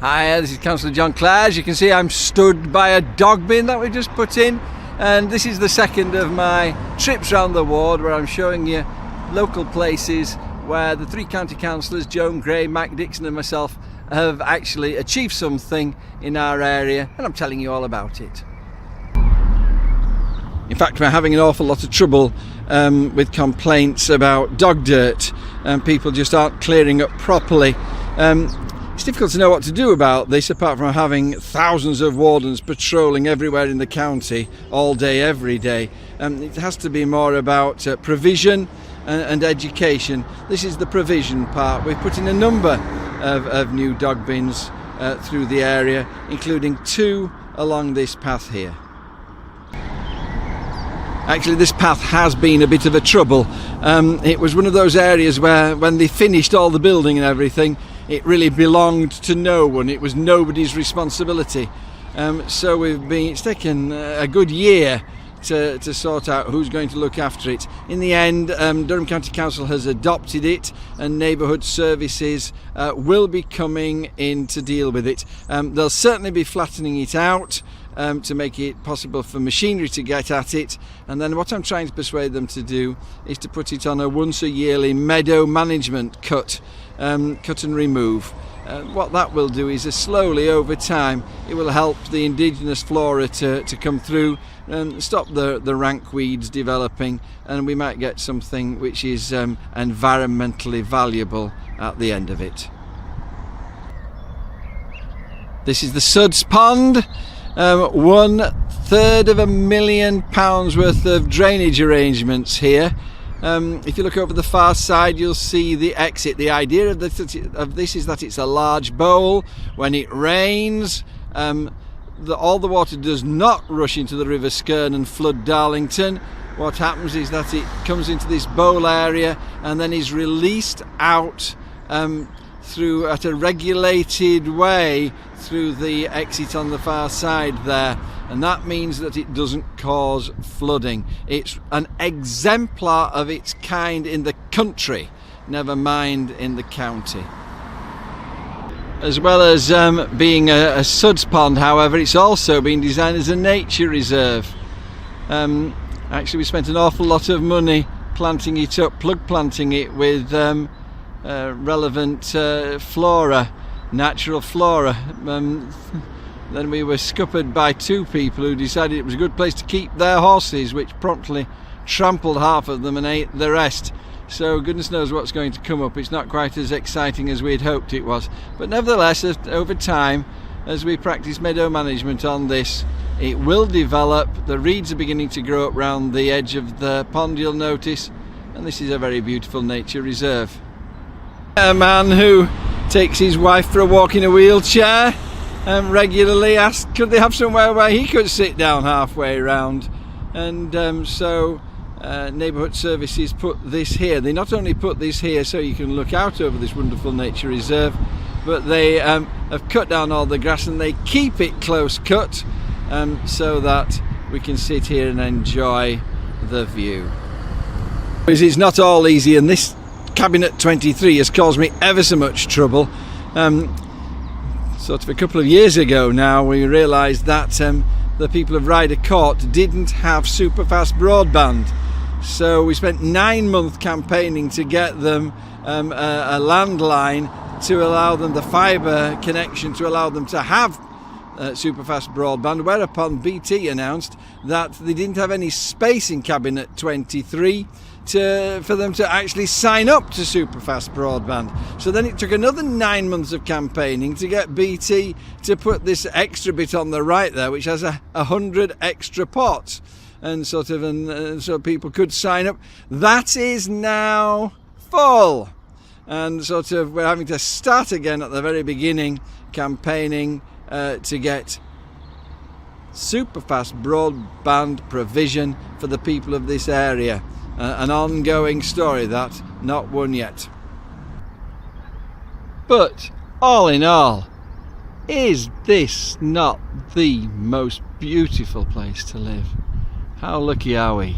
Hi, this is Cllrs John Clare. As you can see, I'm stood by a dog bin that we just put in, and this is the second of my trips around the ward where I'm showing you local places where the three county councillors, Joan Gray, Mike Dixon and myself, have actually achieved something in our area, and I'm telling you all about it. In fact, we're having an awful lot of trouble with complaints about dog dirt, and people just aren't clearing up properly. It's difficult to know what to do about this, apart from having thousands of wardens patrolling everywhere in the county all day, every day. It has to be more about provision and education. This is the provision part. We've put in a number of new dog bins through the area, including 2 along this path here. Actually, this path has been a bit of a trouble. It was one of those areas where, when they finished all the building and everything, it really belonged to no one. It was nobody's responsibility. So it's taken a good year to sort out who's going to look after it. In the end, Durham County Council has adopted it, and neighbourhood services will be coming in to deal with it. They'll certainly be flattening it out to make it possible for machinery to get at it, and then what I'm trying to persuade them to do is to put it on a once a yearly meadow management cut and remove. What that will do is slowly over time it will help the indigenous flora to come through and stop the rank weeds developing, and we might get something which is environmentally valuable at the end of it. This is the Suds Pond. £1/3 of £1 million worth of drainage arrangements here. If you look over the far side, you'll see the exit. The idea of this is that it's a large bowl. When it rains, all the water does not rush into the River Skerne and flood Darlington. What happens is that it comes into this bowl area and then is released out through at a regulated way through the exit on the far side there, and that means that it doesn't cause flooding. It's an exemplar of its kind in the country, never mind in the county. As well as being a suds pond, however, it's also been designed as a nature reserve. Actually, we spent an awful lot of money planting it up, plug planting it with relevant flora, natural flora. Then we were scuppered by 2 people who decided it was a good place to keep their horses, which promptly trampled half of them and ate the rest. So goodness knows what's going to come up. It's not quite as exciting as we'd hoped it was, but nevertheless, over time, as we practice meadow management on this, it will develop. The reeds are beginning to grow up round the edge of the pond, you'll notice, and this is a very beautiful nature reserve. A man who takes his wife for a walk in a wheelchair regularly asked could they have somewhere where he could sit down halfway round, and so neighbourhood services put this here. They not only put this here so you can look out over this wonderful nature reserve, but they have cut down all the grass and they keep it close cut so that we can sit here and enjoy the view. It's not all easy, and this Cabinet 23 has caused me ever so much trouble. Sort of a couple of years ago now, we realised that the people of Ryder Court didn't have superfast broadband, so we spent 9 months campaigning to get them a landline to allow them the fibre connection to allow them to have superfast broadband, whereupon BT announced that they didn't have any space in Cabinet 23 for them to actually sign up to superfast broadband. So then it took another 9 months of campaigning to get BT to put this extra bit on the right there, which has 100 extra pots, and so people could sign up. That is now full, and we're having to start again at the very beginning, campaigning to get superfast broadband provision for the people of this area. An ongoing story, that, not one yet. But all in all, is this not the most beautiful place to live? How lucky are we?